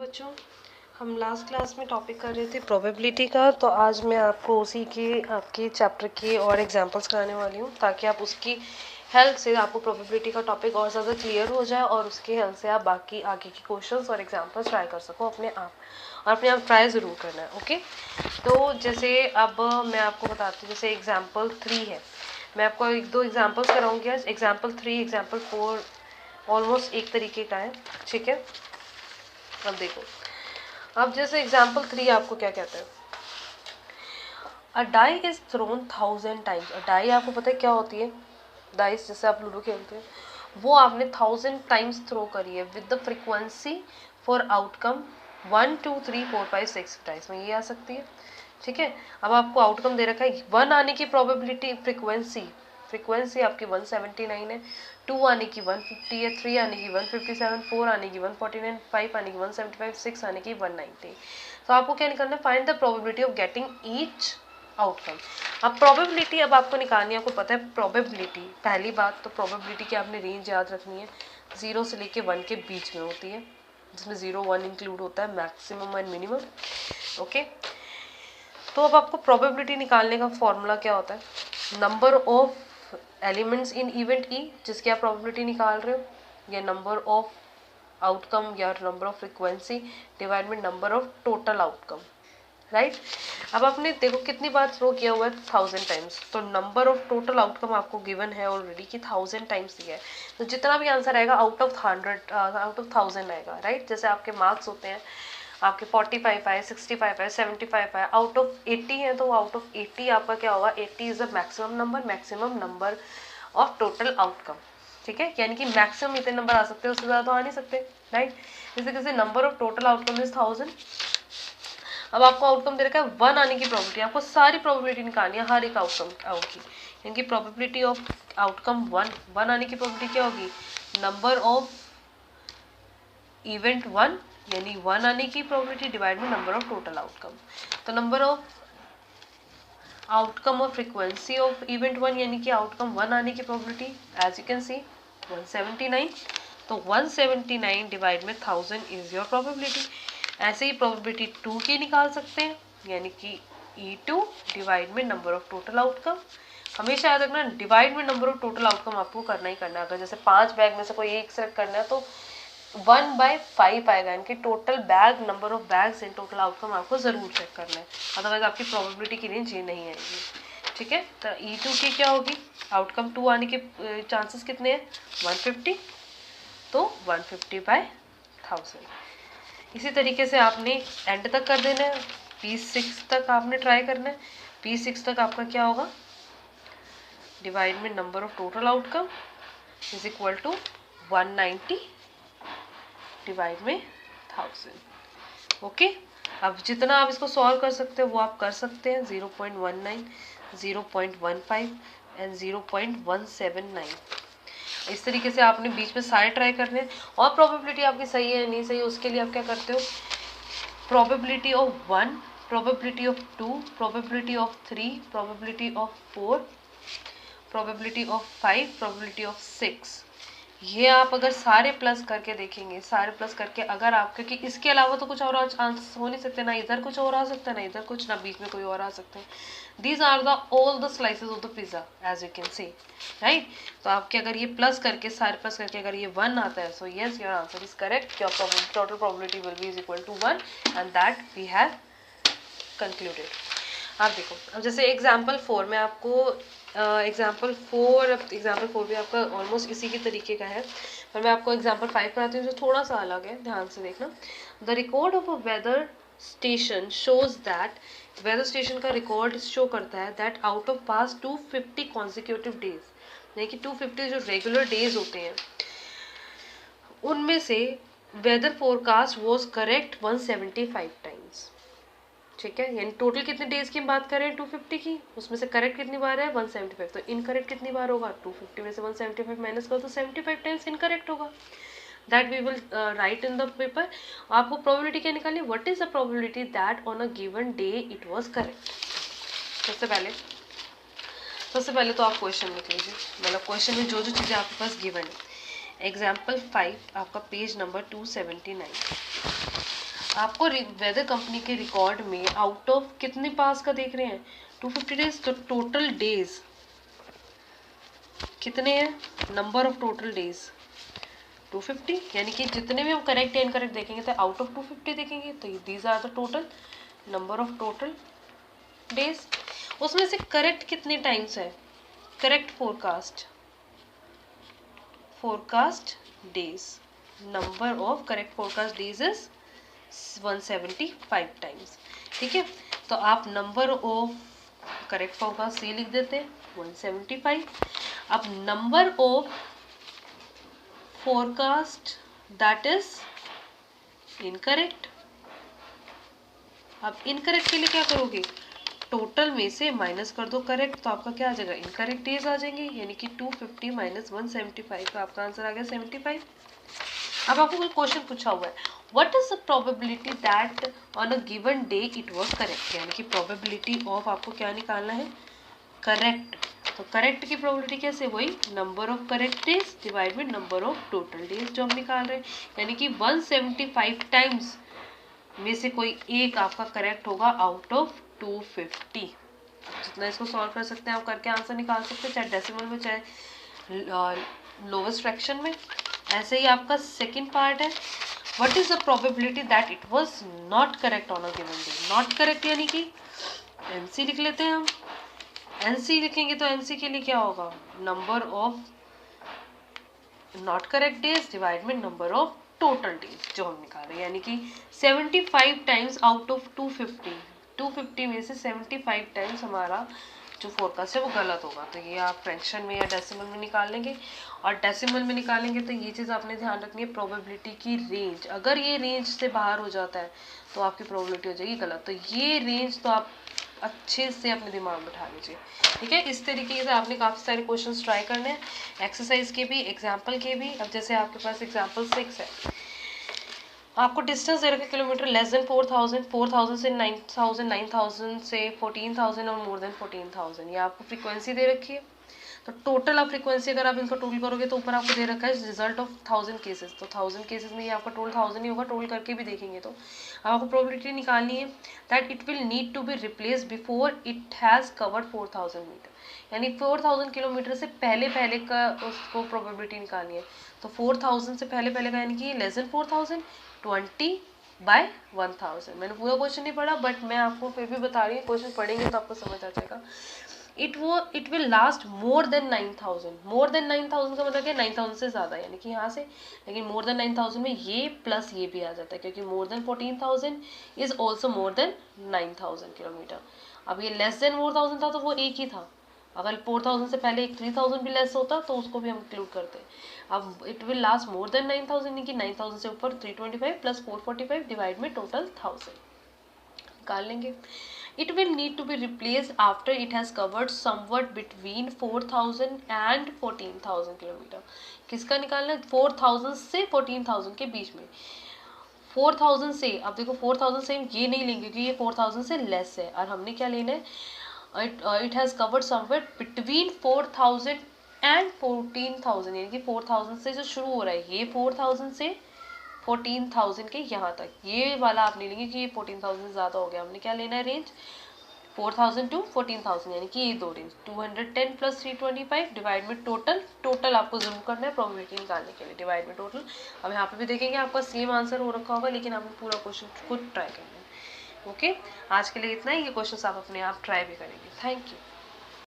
बच्चों, हम last class में टॉपिक कर रहे थे प्रोबेबिलिटी का। तो आज मैं आपको उसी के आपके चैप्टर के और एग्जांपल्स कराने वाली हूँ ताकि आप उसकी हेल्प से आपको प्रोबेबिलिटी का टॉपिक और ज़्यादा क्लियर हो जाए और उसकी हेल्प से आप बाकी आगे की क्वेश्चंस और एग्जांपल्स ट्राई कर सको अपने आप, और अपने आप ट्राई ज़रूर करना है। ओके, तो जैसे अब मैं आपको बताती हूँ, जैसे एग्जाम्पल 3 है, मैं आपको एक दो एग्जाम्पल्स कराऊंगी आज। एग्जाम्पल 3 एग्जाम्पल 4 ऑलमोस्ट एक तरीके का है, ठीक है। अब देखो, अब जैसे एग्जाम्पल 3 आपको क्या कहता है, a die is thrown 1000 times. A die आपको पता है क्या होती है, डाइस जैसे आप लूडो खेलते हैं, वो आपने 1000 टाइम्स थ्रो करी है with the frequency for outcome 1 2 3 4 5 6 times में ये आ सकती है, ठीक है। अब आपको आउटकम दे रखा है 1 आने की प्रोबेबिलिटी, फ्रीक्वेंसी आपकी 179 है, 2 आने की 150 है, 3 आने की 157, 4 आने की 149, 5 आने की 175, 6 आने की 190। तो आपको क्या निकालना है, find the probability of getting each outcome. अब प्रोबेबिलिटी अब आपको निकालनी है, आपको पता है प्रोबेबिलिटी, पहली बात तो प्रोबेबिलिटी की आपने रेंज याद रखनी है, 0 से लेके 1 के बीच में होती है, जिसमें 0 1 इंक्लूड होता है, मैक्सिमम एंड मिनिमम। ओके, तो अब आपको प्रोबेबिलिटी निकालने का फॉर्मूला क्या होता है, number of elements in event E जिसकी आप प्रोबेबिलिटी निकाल रहे हो, या नंबर ऑफ आउटकम या नंबर ऑफ फ्रीक्वेंसी डिवाइड में number of total outcome, right. अब आपने देखो कितनी बार थ्रो किया हुआ है, 1000 टाइम्स, तो नंबर ऑफ टोटल आउटकम आपको गिवन है ऑलरेडी कि 1000 टाइम्स दिया है, तो जितना भी आंसर आएगा आउट ऑफ 100 आउट ऑफ 1000 आएगा, राइट। जैसे आपके मार्क्स होते हैं, आपके 45 आए, 65 आए, 75 आए, आउट ऑफ 80 है, तो आउट ऑफ 80 आपका क्या होगा, 80 is the maximum number of total outcome, ठीक है। यानी कि मैक्सिमम इतने नंबर आ सकते हैं, उससे ज़्यादा तो आ नहीं सकते, राइट। जैसे कैसे number of total outcome is 1000। अब आपको आउटकम दे रखा है 1 आने की प्रोबेबिलिटी, आपको सारी प्रोबेबिलिटी निकालनी है हर एक आउटकम की, यानी कि प्रोबेबिलिटी ऑफ आउटकम 1 आने की प्रोबेबिलिटी क्या होगी, नंबर ऑफ इवेंट 1 यानी 1 आने की प्रोबेबिलिटी डिवाइड में नंबर ऑफ टोटल आउटकम। तो नंबर ऑफ आउटकम और फ्रीक्वेंसी ऑफ इवेंट 1 यानी कि आउटकम 1 आने की probability as you can see 179, तो 179 डिवाइड में 1000 इज योर प्रोबेबिलिटी। ऐसे ही प्रोबेबिलिटी 2 की निकाल सकते हैं, यानी कि E2 डिवाइड में नंबर ऑफ टोटल आउटकम। हमेशा याद रखना डिवाइड में नंबर ऑफ टोटल आउटकम आपको करना ही करना है। अगर जैसे 5 बैग में से कोई एक सेलेक्ट करना है तो 1/5 आएगा, इनके total bag number of bags in total outcome आपको जरूर चेक करना है, अदरवाइज आपकी प्रोबेबिलिटी की रेंज ये नहीं आएगी, ठीक है। तो E2 की क्या होगी, आउटकम 2 आने के चांसेस कितने हैं, 150, तो 150/1000। इसी तरीके से आपने एंड तक कर देना है, P6 तक आपने ट्राई करना है। P6 तक आपका क्या होगा, डिवाइड में number of total outcome is equal to 190 divide में 1000। ओके, अब जितना आप इसको सॉल्व कर सकते हो वो आप कर सकते हैं, 0.19, 0.15 एंड 0.179। इस तरीके से आपने बीच में सारे ट्राई करने हैं, और प्रोबेबिलिटी आपकी सही है नहीं सही उसके लिए आप क्या करते हो, probability of 1, probability of 2, probability of 3, probability of 4, probability of 5, probability of 6, ये आप अगर सारे प्लस करके देखेंगे, सारे प्लस करके अगर आप, क्योंकि इसके अलावा तो कुछ और आंसर हो नहीं सकते, ना इधर कुछ और आ सकता है, ना इधर कुछ, ना बीच में कोई और आ सकता है। These are the all the slices of the pizza as you can see, right. तो आपके अगर ये प्लस करके सारे प्लस करके अगर ये 1 आता है, so yes your answer is correct, your total probability will be is equal to 1 and that we have concluded. आप देखो, अब जैसे एग्जाम्पल 4 में आपको एग्जाम्पल 4 भी आपका ऑलमोस्ट इसी के तरीके का है, पर मैं आपको एग्जाम्पल 5 कराती हूँ जो थोड़ा सा अलग है, ध्यान से देखना। The record of a weather station shows that, weather station का रिकॉर्ड शो करता है that out of past 250 consecutive days, यानी कि 250 जो रेगुलर डेज होते हैं उनमें से weather forecast was correct 175 times, ठीक है। यानी टोटल कितने डेज की हम बात कर रहे हैं 250 की, उसमें से करेक्ट कितनी बार है 175, तो इनकरेक्ट कितनी बार होगा, 250 में से 175 माइनस करो तो 75 टाइम्स इनकरेक्ट होगा। That we will write in the paper. आपको प्रोबेबिलिटी क्या निकालनी, what is the probability that on a given day it was correct. सबसे पहले तो आप क्वेश्चन लिख लीजिए, मतलब क्वेश्चन में जो जो चीज़ें आपके पास गिवन है। एग्जाम्पल 5 आपका पेज नंबर 279। आपको वेदर कंपनी के रिकॉर्ड में आउट ऑफ कितने पास का देख रहे हैं 250 डेज, तो टोटल डेज कितने हैं, नंबर ऑफ टोटल डेज 250, यानी कि जितने भी हम करेक्ट या इनकरेक्ट देखेंगे तो आउट ऑफ 250 देखेंगे, तो these are the total number of total days. उसमें से करेक्ट कितने टाइम्स है, correct forecast days, number of correct forecast days is 175 times. ठीक है, तो आप नंबर ऑफ करेक्ट फोरकास्ट ये लिख देते हैं 175। अब number of forecast that is incorrect, अब इनकरेक्ट के लिए क्या करोगे, टोटल में से माइनस कर दो करेक्ट, तो आपका क्या आ जाएगा, इनकरेक्ट डेज आ जाएंगे, यानी कि 250 माइनस 175 का आपका आंसर आ गया 75। अब आपको कोई क्वेश्चन पूछा हुआ है, what is the probability that on a given day it was correct, यानी कि प्रोबेबिलिटी ऑफ आपको क्या निकालना है, करेक्ट। तो करेक्ट की प्रोबेबिलिटी कैसे, वही number of correct days divide by number of total days जो हम निकाल रहे हैं, यानी कि 175 टाइम्स में से कोई एक आपका करेक्ट होगा आउट ऑफ 250। जितना इसको सॉल्व कर सकते हैं आप करके आंसर निकाल सकते हैं, चाहे डेसिमल में चाहे लोवेस्ट फ्रैक्शन में। ऐसे ही आपका सेकंड पार्ट है, what is the probability that it was not correct on a given day. Not correct यानी कि एनसी लिख लेते हैं हम, एनसी लिखेंगे तो एनसी के लिए क्या होगा, number of not correct days divide में नंबर ऑफ टोटल डेज जो हम निकाल रहे हैं, यानी कि 75 टाइम्स आउट ऑफ 250 में से 75 टाइम्स हमारा जो फोरकास्ट है वो गलत होगा। तो ये आप फ्रैक्शन में या डेसिमल में निकाल लेंगे, और डेसिमल में निकालेंगे तो ये चीज़ आपने ध्यान रखनी है, प्रोबेबिलिटी की रेंज, अगर ये रेंज से बाहर हो जाता है तो आपकी प्रोबेबिलिटी हो जाएगी गलत। तो ये रेंज तो आप अच्छे से अपने दिमाग में बिठा लीजिए। ठीक है, इस तरीके से आपने काफ़ी सारे क्वेश्चंस ट्राई करने हैं, एक्सरसाइज के भी, एग्जाम्पल के भी। अब जैसे आपके पास एग्जाम्पल 6 है, आपको डिस्टेंस दे रखे किलोमीटर लेस देन 4000, 4000 से 9000, 9000 से 14000 और मोर देन 14000, ये आपको फ्रीक्वेंसी दे रखी है। तो टोटल आप फ्रीक्वेंसी अगर आप इनको टोटल करोगे तो ऊपर आपको दे रखा है रिजल्ट ऑफ 1000 केसेस, तो 1000 केसेस में ये आपका टोटल 1000 ही होगा, टोटल करके भी देखेंगे तो अब आपको प्रोबेबिलिटी निकालनी है that it will need to be replace before it has covered 4000 metre, यानी 4000 किलोमीटर से पहले पहले का उसको प्रोबेबिलिटी निकालनी है। तो 4000 से पहले पहले का यानी कि लेस देन 4000, 20/1000। मैंने पूरा क्वेश्चन नहीं पढ़ा बट मैं आपको फिर भी बता रही हूँ, क्वेश्चन पढ़ेंगे तो आपको समझ आ जाएगा। It will last more than 9000, more than 9000 का मतलब क्या, 9000 से ज़्यादा, यानी कि यहाँ से, लेकिन मोर देन 9000 में ये प्लस ये भी आ जाता है, क्योंकि more than 14000 is also more than 9000 kilometre. अब ये लेस देन 4000 था तो वो एक ही था, अगर 4000 से पहले एक 3000 भी लेस होता तो उसको भी हम इंक्लूड करते। अब it will last more than 9000 यानी कि 9000 से ऊपर 325 प्लस 445 डिवाइड में टोटल 1000 निकाल लेंगे। It will need to be replaced after it has covered somewhat between 4000 and 14000 kilometre. किसका निकालना है, 4000 से 14000 के बीच में। 4000 से, अब देखो 4000 से ये नहीं लेंगे क्योंकि ये 4000 से लेस है, और हमने क्या लेना है, it has covered somewhat between 4000 and 14000, यानी कि 4000 से जो शुरू हो रहा है ये 4000 से 14000 के यहाँ तक, ये वाला आप ले लेंगे कि ये 14000 से ज़्यादा हो गया। हमने क्या लेना है, रेंज 4000 टू 14000, यानी कि ये दो रेंज 210 प्लस 325 डिवाइड में टोटल आपको जरूर करना है प्रोबेबिलिटी निकालने के लिए, डिवाइड में टोटल। अब यहाँ पे भी देखेंगे आपका सेम आंसर हो रखा होगा, लेकिन आपने पूरा क्वेश्चन खुद ट्राई करना है। ओके, आज के लिए इतना ही, ये क्वेश्चन आप अपने आप ट्राई भी करेंगे। Thank you.